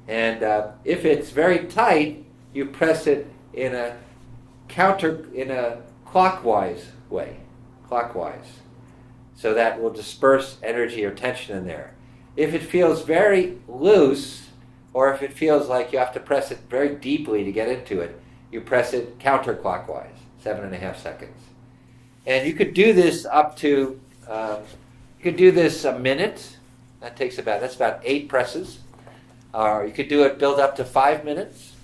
Speaker 1: And if it's very tight, you press it in a clockwise way, so that will disperse energy or tension in there. If it feels very loose, or if it feels like you have to press it very deeply to get into it, you press it counterclockwise, 7.5 seconds. And you could do this up to, a minute. That's about 8 presses. Or you could build up to 5 minutes.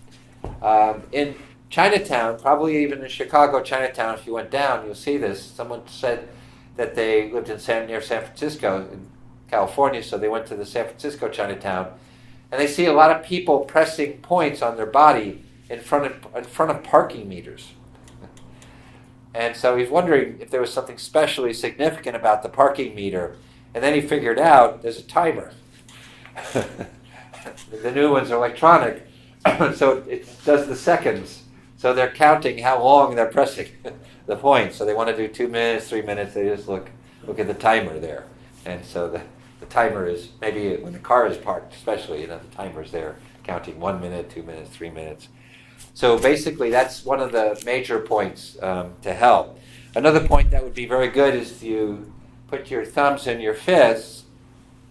Speaker 1: In Chinatown, probably even in Chicago, Chinatown, if you went down, you'll see this. Someone said that they lived near San Francisco, in California, so they went to the San Francisco Chinatown, and they see a lot of people pressing points on their body in front of parking meters. And so he's wondering if there was something specially significant about the parking meter. And then he figured out there's a timer. The new ones are electronic, so it does the seconds. So they're counting how long they're pressing the point. So they want to do 2 minutes, 3 minutes. They just look at the timer there. And so the timer is, maybe when the car is parked especially, the timer's there counting 1 minute, 2 minutes, 3 minutes. So basically that's one of the major points to help. Another point that would be very good is you put your thumbs in your fists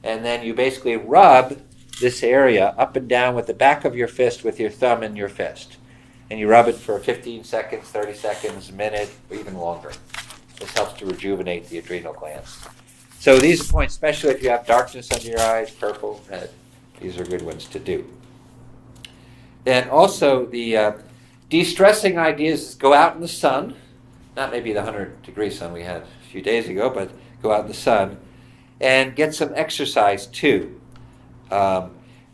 Speaker 1: and then you basically rub this area up and down with the back of your fist with your thumb in your fist. And you rub it for 15 seconds, 30 seconds, a minute, or even longer. This helps to rejuvenate the adrenal glands. So these are points, especially if you have darkness under your eyes, purple, red, these are good ones to do. Then also the de-stressing ideas is go out in the sun, not maybe the 100-degree sun we had a few days ago, but go out in the sun and get some exercise too.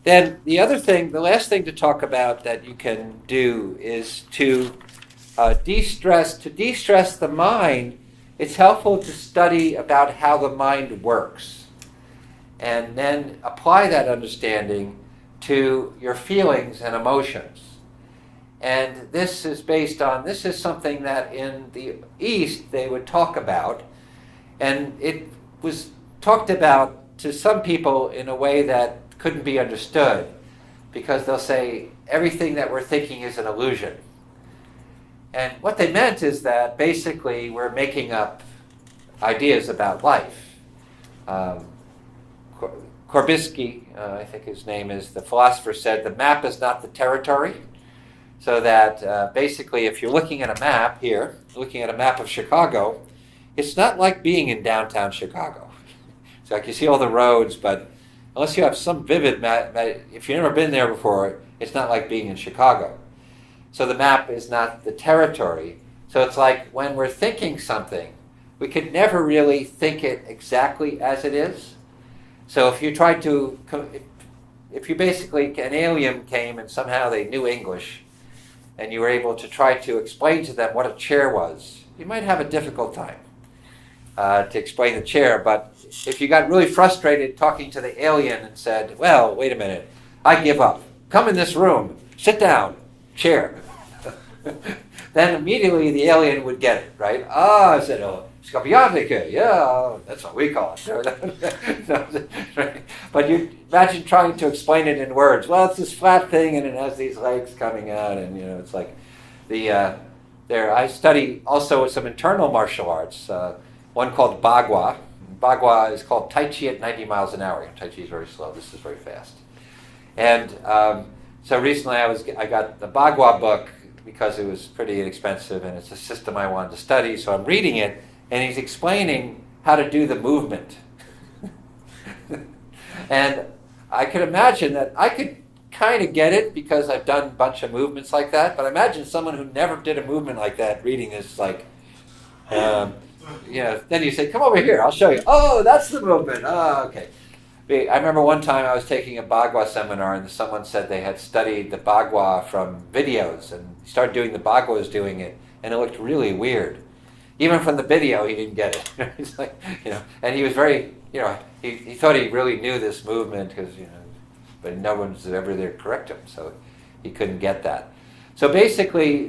Speaker 1: Then the other thing, the last thing to talk about that you can do is to de-stress. To de-stress the mind, it's helpful to study about how the mind works and then apply that understanding to your feelings and emotions. And this is this is something that in the East they would talk about, and it was talked about to some people in a way that couldn't be understood, because they'll say everything that we're thinking is an illusion. And what they meant is that basically we're making up ideas about life. Kozinski, I think his name is, the philosopher, said the map is not the territory. So that basically if you're looking at a map here, looking at a map of Chicago, it's not like being in downtown Chicago. It's like you see all the roads, but unless you have some vivid map, if you've never been there before, it's not like being in Chicago. So the map is not the territory. So it's like when we're thinking something, we could never really think it exactly as it is. So if you tried to, if you basically, an alien came and somehow they knew English, and you were able to try to explain to them what a chair was, you might have a difficult time to explain the chair. But if you got really frustrated talking to the alien and said, well, wait a minute, I give up. Come in this room, sit down, chair. Then immediately the alien would get it, right? I said, oh, Scopiatica, yeah, that's what we call it. But you imagine trying to explain it in words. Well, it's this flat thing and it has these legs coming out, and it's like I study also some internal martial arts, one called Bagua. Bagua is called Tai Chi at 90 miles an hour. Tai Chi is very slow. This is very fast. And so recently I got the Bagua book because it was pretty inexpensive and it's a system I wanted to study. So I'm reading it, and he's explaining how to do the movement. And I could imagine that I could kind of get it because I've done a bunch of movements like that. But imagine someone who never did a movement like that reading this, like, then you say, come over here, I'll show you. Oh, that's the movement. Oh, okay. I remember one time I was taking a Bagua seminar, and someone said they had studied the Bagua from videos and started doing the Baguas doing it, and it looked really weird. Even from the video, he didn't get it. It's like, and he was very, he thought he really knew this movement because, but no one's ever there to correct him, so he couldn't get that. So basically,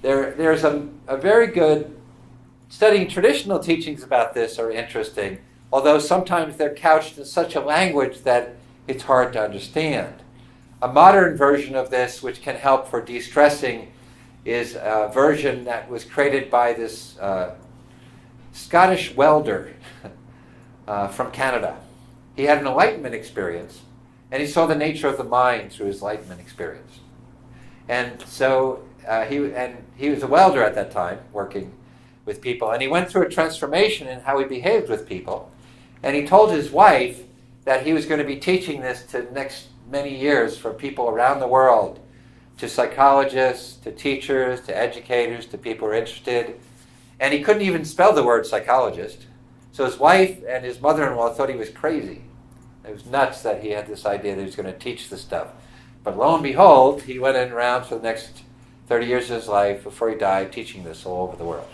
Speaker 1: there's a very good, studying traditional teachings about this are interesting, although sometimes they're couched in such a language that it's hard to understand. A modern version of this, which can help for de-stressing, is a version that was created by this Scottish welder from Canada. He had an enlightenment experience, and he saw the nature of the mind through his enlightenment experience. And so he was a welder at that time, working with people, and he went through a transformation in how he behaved with people. And he told his wife that he was going to be teaching this to the next many years for people around the world, to psychologists, to teachers, to educators, to people who are interested. And he couldn't even spell the word psychologist. So his wife and his mother-in-law thought he was crazy. It was nuts that he had this idea that he was going to teach this stuff. But lo and behold, he went around for the next 30 years of his life before he died teaching this all over the world.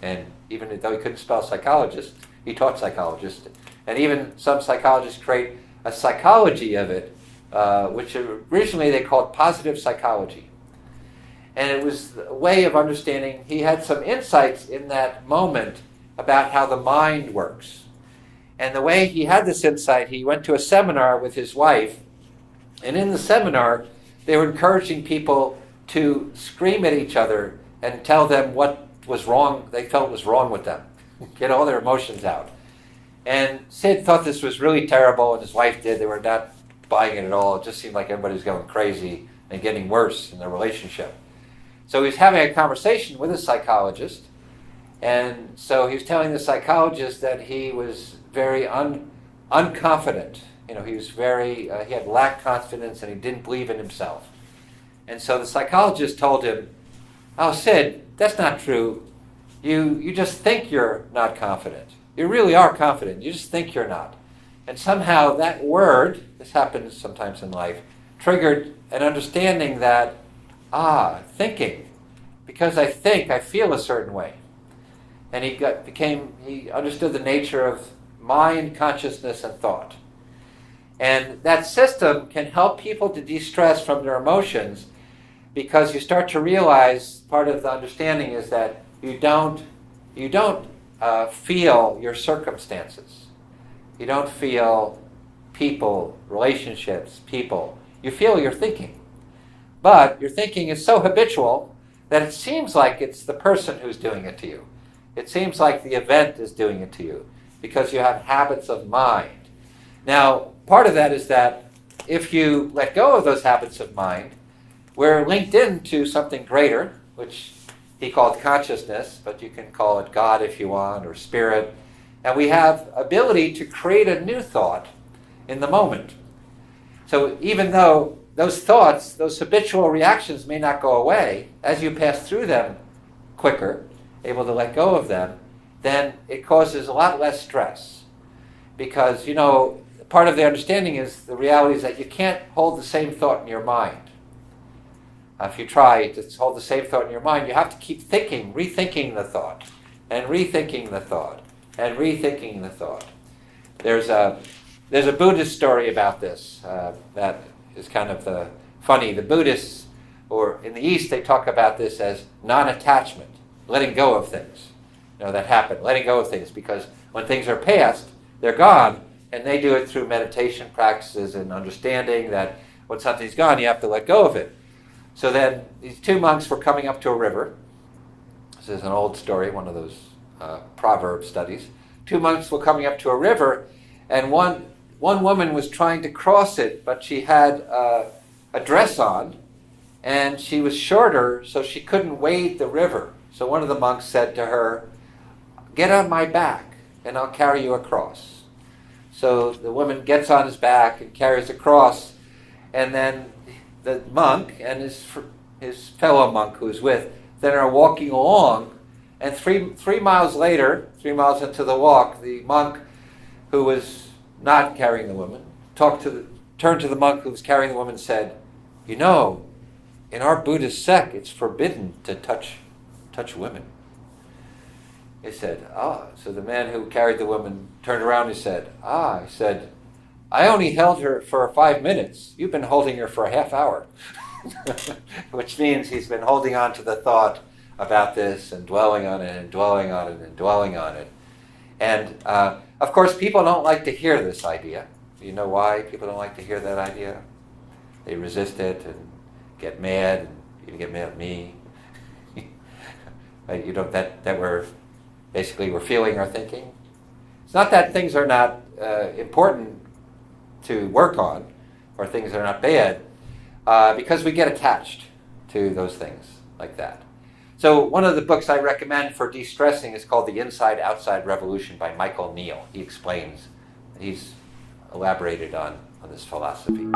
Speaker 1: And even though he couldn't spell psychologist, He taught psychologists. And even some psychologists create a psychology of it, which originally they called positive psychology. And it was a way of understanding. He had some insights in that moment about how the mind works. And the way he had this insight, he went to a seminar with his wife, and in the seminar, they were encouraging people to scream at each other and tell them what was wrong, they felt was wrong with them, get all their emotions out. And Sid thought this was really terrible, and his wife did. They were not buying it at all. It just seemed like everybody was going crazy and getting worse in their relationship. So he was having a conversation with a psychologist, and so he was telling the psychologist that he was very unconfident. He was he had lacked confidence, and he didn't believe in himself. And so the psychologist told him, "Oh, Sid, that's not true. You just think you're not confident. You really are confident. You just think you're not." And somehow that word, this happens sometimes in life, triggered an understanding that, thinking. Because I think, I feel a certain way. And he understood the nature of mind, consciousness, and thought. And that system can help people to de-stress from their emotions, because you start to realize part of the understanding is that you don't feel your circumstances. You don't feel people, relationships, people. You feel your thinking. But your thinking is so habitual that it seems like it's the person who's doing it to you. It seems like the event is doing it to you because you have habits of mind. Now, part of that is that if you let go of those habits of mind, we're linked into something greater, which he called consciousness, but you can call it God if you want, or spirit. And we have ability to create a new thought in the moment. So even though those thoughts, those habitual reactions may not go away, as you pass through them quicker, able to let go of them, then it causes a lot less stress. Because, part of the understanding is the reality is that you can't hold the same thought in your mind. If you try to hold the same thought in your mind, you have to keep thinking, rethinking the thought, and rethinking the thought, and rethinking the thought. There's a Buddhist story about this that is kind of funny. The Buddhists, or in the East, they talk about this as nonattachment, letting go of things that happen, letting go of things, because when things are past, they're gone, and they do it through meditation practices and understanding that when something's gone, you have to let go of it. So then these two monks were coming up to a river. This is an old story, one of those proverb studies. Two monks were coming up to a river, and one woman was trying to cross it, but she had a dress on, and she was shorter, so she couldn't wade the river. So one of the monks said to her, "Get on my back, and I'll carry you across." So the woman gets on his back and carries across, and then the monk and his fellow monk who was with then are walking along, and three miles later, 3 miles into the walk, the monk who was not carrying the woman turned to the monk who was carrying the woman and said, "In our Buddhist sect, it's forbidden to touch women." He said, So the man who carried the woman turned around and said, he said, "I only held her for 5 minutes. You've been holding her for a half hour." Which means he's been holding on to the thought about this and dwelling on it and dwelling on it and dwelling on it. And of course, people don't like to hear this idea. You know why people don't like to hear that idea? They resist it and get mad, and even get mad at me. That we're feeling our thinking. It's not that things are not important to work on, or things are not bad, because we get attached to those things like that. So one of the books I recommend for de-stressing is called The Inside-Outside Revolution by Michael Neal. He's elaborated on this philosophy.